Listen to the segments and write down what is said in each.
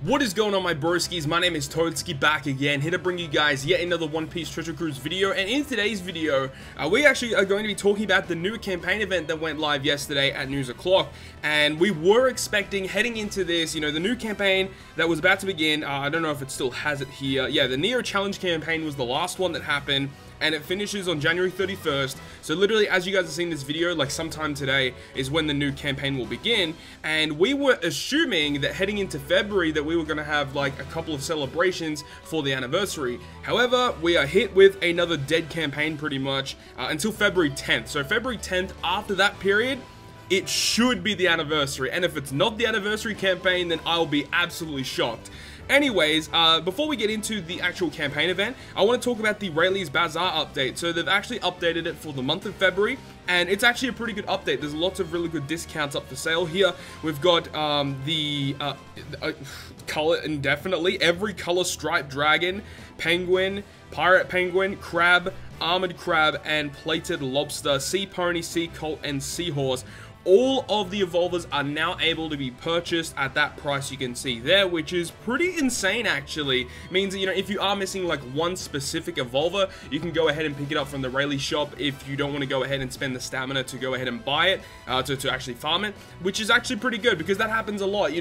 What is going on, my broskiis? My name is Toadskii, back again, here to bring you guys yet another One Piece Treasure Cruise video. And in today's video, we actually are going to be talking about the new campaign event that went live yesterday at noon o'clock. And we were expecting, heading into this, the new campaign that was about to begin. I don't know if it still has it here. Yeah, the Neo Challenge campaign was the last one that happened, and it finishes on January 31st. So literally, as you guys have seen this video, like sometime today is when the new campaign will begin. And we were assuming that heading into February that we were going to have like a couple of celebrations for the anniversary. However, we are hit with another dead campaign pretty much until February 10th. So February 10th, after that period, it should be the anniversary. And if it's not the anniversary campaign, then I'll be absolutely shocked. Anyways, before we get into the actual campaign event, I want to talk about the Rayleigh's Bazaar update. So they've actually updated it for the month of February, and it's actually a pretty good update. There's lots of really good discounts up for sale here. We've got the color indefinitely, every color striped dragon, penguin, pirate penguin, crab, armored crab, and plated lobster, sea pony, sea colt, and seahorse. All of the evolvers are now able to be purchased at that price you can see there, which is pretty insane actually. It means that, if you are missing like one specific evolver, you can go ahead and pick it up from the Rayleigh shop if you don't want to go ahead and spend the stamina to go ahead and buy it, to actually farm it, which is actually pretty good because that happens a lot,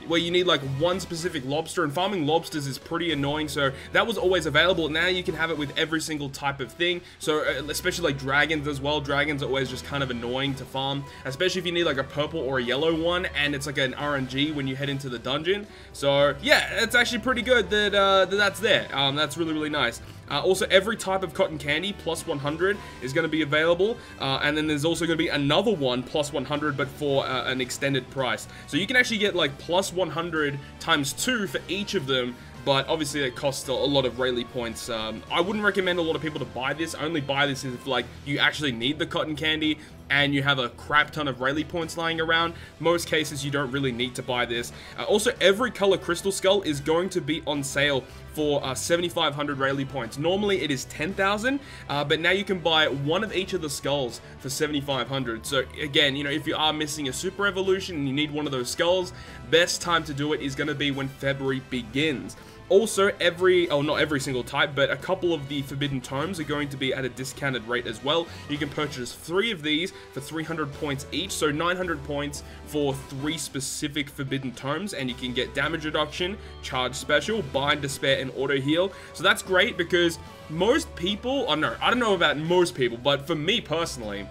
where you need like one specific lobster, and farming lobsters is pretty annoying. So that was always available. Now you can have it with every single type of thing. So especially like dragons as well. Dragons are always just kind of annoying to farm, especially if you need like a purple or a yellow one, and it's like an RNG when you head into the dungeon. So yeah, it's actually pretty good that that's there. That's really, really nice. Also, every type of cotton candy plus 100 is going to be available, and then there's also going to be another one plus 100, but for an extended price. So you can actually get like plus 100 times 2 for each of them. But obviously it costs a lot of Rayleigh points. I wouldn't recommend a lot of people to buy this. I only buy this if like you actually need the cotton candy and you have a crap ton of Rayleigh points lying around. Most cases you don't really need to buy this. Also, every color crystal skull is going to be on sale for 7,500 Rayleigh points. Normally it is 10,000, but now you can buy one of each of the skulls for 7,500. So again, if you are missing a super evolution and you need one of those skulls, best time to do it is going to be when February begins. Also, not every single type, but a couple of the forbidden tomes are going to be at a discounted rate as well. You can purchase 3 of these for 300 points each, so 900 points for 3 specific forbidden tomes, and you can get damage reduction, charge special, bind, despair, and auto heal. So that's great because most people, I don't know about most people, but for me personally,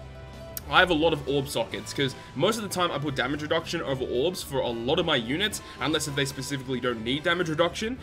I have a lot of orb sockets because most of the time I put damage reduction over orbs for a lot of my units, unless if they specifically don't need damage reduction.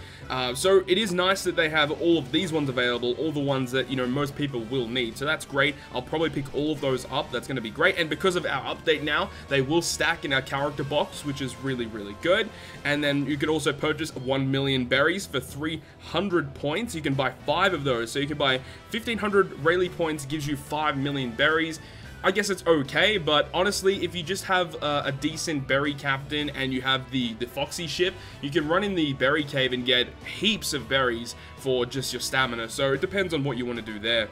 So it is nice that they have all of these ones available, all the ones that, most people will need. So that's great. I'll probably pick all of those up. That's going to be great. And because of our update now, they will stack in our character box, which is really, really good. And then you can also purchase 1 million berries for 300 points. You can buy 5 of those. So you can buy 1,500 Rayleigh points, gives you 5 million berries. I guess it's okay, but honestly, if you just have a decent berry captain and you have the Foxy ship, you can run in the berry cave and get heaps of berries for just your stamina. So it depends on what you want to do there.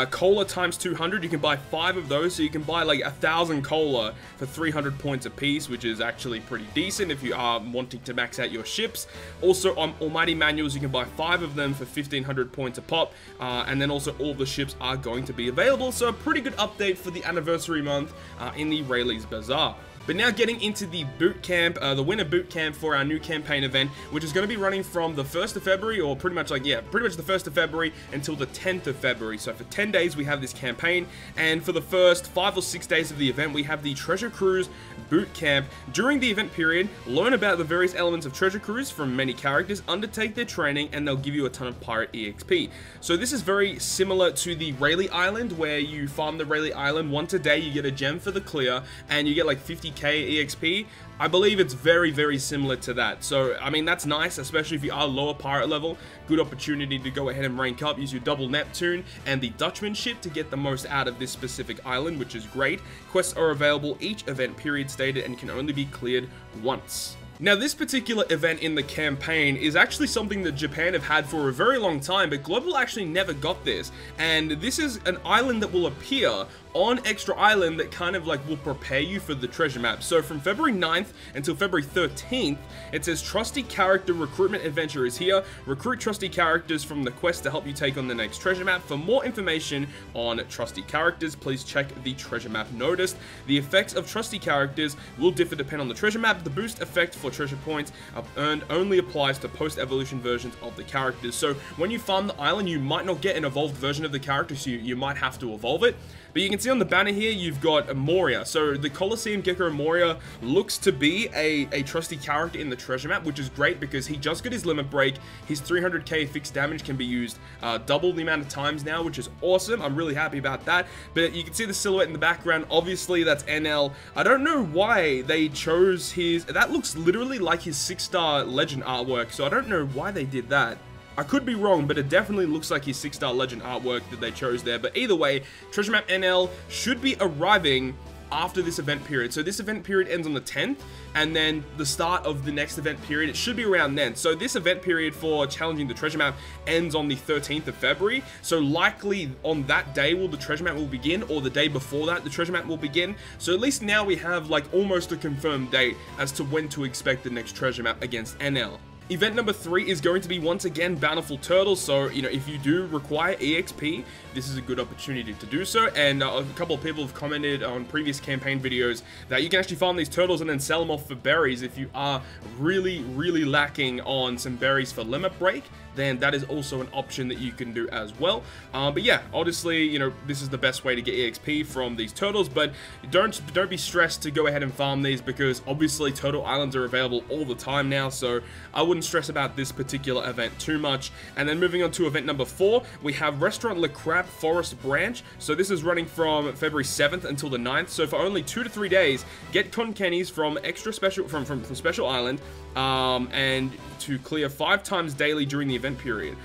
Cola times 200, you can buy 5 of those, so you can buy like 1,000 cola for 300 points a piece, which is actually pretty decent if you are wanting to max out your ships. Also, on Almighty Manuals, you can buy 5 of them for 1,500 points a pop, and then also all the ships are going to be available, so a pretty good update for the anniversary month in the Rayleigh's Bazaar. But now getting into the boot camp, the winter boot camp for our new campaign event, which is going to be running from the 1st of February, or pretty much the 1st of February until the 10th of February. So for 10 days we have this campaign, and for the first 5 or 6 days of the event we have the Treasure Cruise boot camp. During the event period, learn about the various elements of Treasure Cruise from many characters, undertake their training, and they'll give you a ton of pirate EXP. So this is very similar to the Rayleigh Island, where you farm the Rayleigh Island once a day, you get a gem for the clear, and you get like 50k EXP. I believe it's very, very similar to that. So, I mean, that's nice, especially if you are lower pirate level. Good opportunity to go ahead and rank up, use your double Neptune and the Dutchman ship to get the most out of this specific island, which is great. Quests are available each event period stated and can only be cleared once. Now, this particular event in the campaign is actually something that Japan have had for a very long time, but Global actually never got this. And this is an island that will appear on Extra Island that kind of like will prepare you for the treasure map. So from February 9th until February 13th, it says trusty character recruitment adventure is here. Recruit trusty characters from the quest to help you take on the next treasure map. For more information on trusty characters, please check the treasure map notice. The effects of trusty characters will differ depending on the treasure map. The boost effect for treasure points earned only applies to post-evolution versions of the characters. So when you farm the island, you might not get an evolved version of the character, so you might have to evolve it. But you can see on the banner here, you've got Moria. So the Colosseum Gecko Moria looks to be a trusty character in the treasure map, which is great because he just got his limit break. His 300k fixed damage can be used double the amount of times now, which is awesome. I'm really happy about that. But you can see the silhouette in the background. Obviously, that's NL. I don't know why they chose his... That looks literally like his 6-star legend artwork, so I don't know why they did that. I could be wrong, but it definitely looks like his 6-star legend artwork that they chose there. But either way, Treasure Map NL should be arriving after this event period. So this event period ends on the 10th, and then the start of the next event period, it should be around then. So this event period for challenging the treasure map ends on the 13th of February. So likely on that day will the treasure map will begin, or the day before that the treasure map will begin. So at least now we have like almost a confirmed date as to when to expect the next treasure map against NL. Event number 3 is going to be once again Bountiful Turtles, so you know, if you do require EXP, this is a good opportunity to do so. And a couple of people have commented on previous campaign videos that you can actually farm these turtles and then sell them off for berries. If you are really lacking on some berries for limit break, then that is also an option that you can do as well. But yeah, obviously, you know, this is the best way to get EXP from these turtles, but don't be stressed to go ahead and farm these, because obviously Turtle Islands are available all the time now, so I wouldn't stress about this particular event too much. And then moving on to event number 4, we have Restaurant Le Crab Forest Branch. So this is running from February 7th until the 9th, so for only 2 to 3 days, get cotton candies from Special Island, and to clear 5 times daily during the event period.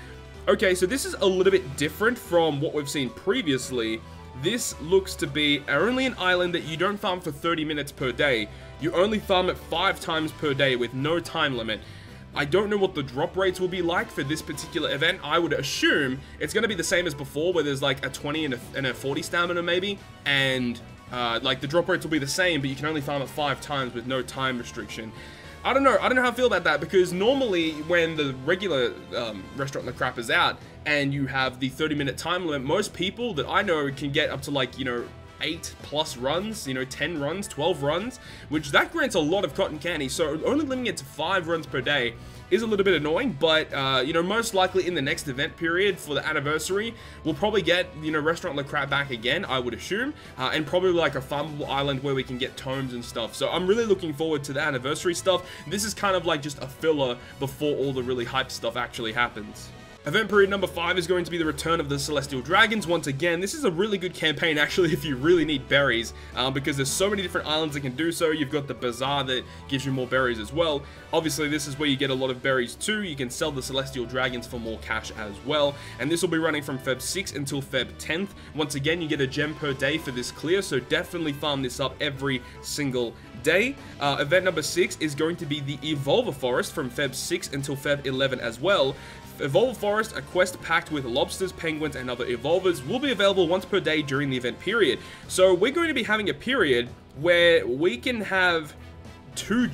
Okay, so this is a little bit different from what we've seen previously. This looks to be only an island that you don't farm for 30 minutes per day. You only farm it 5 times per day with no time limit. I don't know what the drop rates will be like for this particular event. I would assume it's going to be the same as before, where there's like a 20 and a 40 stamina maybe, and like the drop rates will be the same, but you can only farm it 5 times with no time restriction. I don't know how I feel about that, because normally when the regular Restaurant Le Crap is out and you have the 30-minute time limit, most people that I know can get up to like, you know, 8+ runs, you know, 10 runs, 12 runs, which that grants a lot of cotton candy. So only limiting it to 5 runs per day is a little bit annoying, but you know, most likely in the next event period for the anniversary, we'll probably get, you know, Restaurant Le Crap back again, I would assume, and probably like a farmable island where we can get tomes and stuff. So I'm really looking forward to the anniversary stuff. This is kind of like just a filler before all the really hyped stuff actually happens. Event period number 5 is going to be the return of the Celestial Dragons. Once again, this is a really good campaign actually if you really need berries, because there's so many different islands that can do so. You've got the Bazaar that gives you more berries as well. Obviously, this is where you get a lot of berries too. You can sell the Celestial Dragons for more cash as well. And this will be running from Feb 6th until Feb 10th. Once again, you get a gem per day for this clear, so definitely farm this up every single day. Event number 6 is going to be the Evolver Forest from Feb 6 until Feb 11 as well. Evolver Forest, a quest packed with lobsters, penguins, and other evolvers, will be available once per day during the event period. So we're going to be having a period where we can have two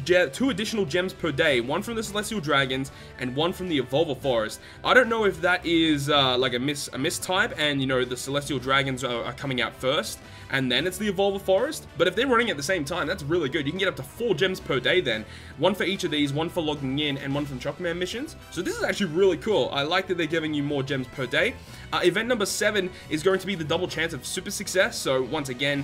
additional gems per day, one from the Celestial Dragons and one from the Evolver Forest. I don't know if that is like a mistype, and you know, the Celestial Dragons are coming out first and then it's the Evolver Forest, but if they're running at the same time, that's really good. You can get up to 4 gems per day then, one for each of these, one for logging in and one from Chocoman missions. So this is actually really cool. I like that they're giving you more gems per day. Event number 7 is going to be the double chance of super success. So once again,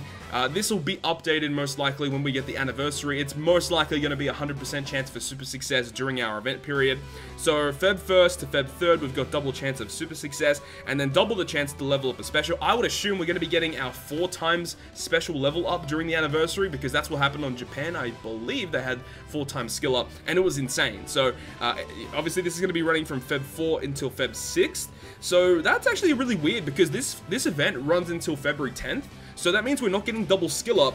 this will be updated most likely when we get the anniversary. It's most likely going to be 100% chance for super success during our event period. So Feb 1st to Feb 3rd, we've got double chance of super success, and then double the chance to level up a special. I would assume we're going to be getting our 4 times special level up during the anniversary, because that's what happened on Japan. I believe they had 4 times skill up, and it was insane. So obviously this is going to be running from Feb 4 until Feb 6th. So that's actually really weird, because this event runs until February 10th. So that means we're not getting double skill up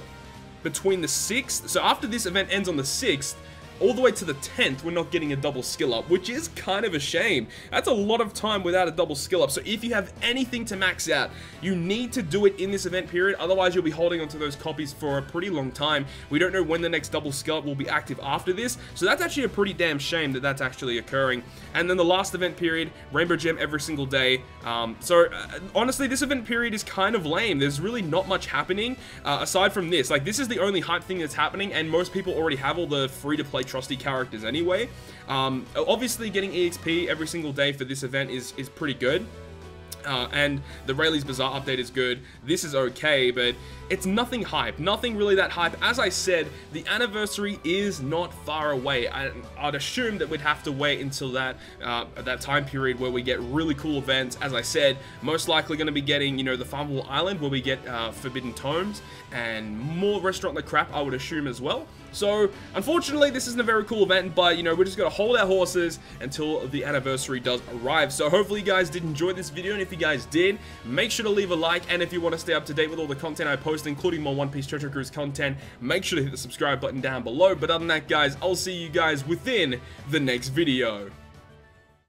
between the 6th. So after this event ends on the 6th, all the way to the 10th, we're not getting a double skill up, which is kind of a shame. That's a lot of time without a double skill up. So if you have anything to max out, you need to do it in this event period. Otherwise, you'll be holding onto those copies for a pretty long time. We don't know when the next double skill up will be active after this. So that's actually a pretty damn shame that that's actually occurring. And then the last event period, Rainbow Gem every single day. Honestly, this event period is kind of lame. There's really not much happening aside from this. Like, this is the only hype thing that's happening, and most people already have all the free-to-play trusty characters anyway. Obviously, getting EXP every single day for this event is pretty good. And the Rayleigh's Bazaar update is good. This is okay, but it's nothing hype. Nothing really that hype. As I said, the anniversary is not far away. I'd assume that we'd have to wait until that time period where we get really cool events. As I said, most likely going to be getting, you know, the Farmable Island where we get Forbidden Tomes and more Restaurant the Crap, I would assume as well. So, unfortunately, this isn't a very cool event, but, you know, we're just going to hold our horses until the anniversary does arrive. So, hopefully you guys did enjoy this video, and if you guys did, make sure to leave a like, and if you want to stay up to date with all the content I post, including more One Piece Treasure Cruise content, make sure to hit the subscribe button down below. But other than that, guys, I'll see you guys within the next video.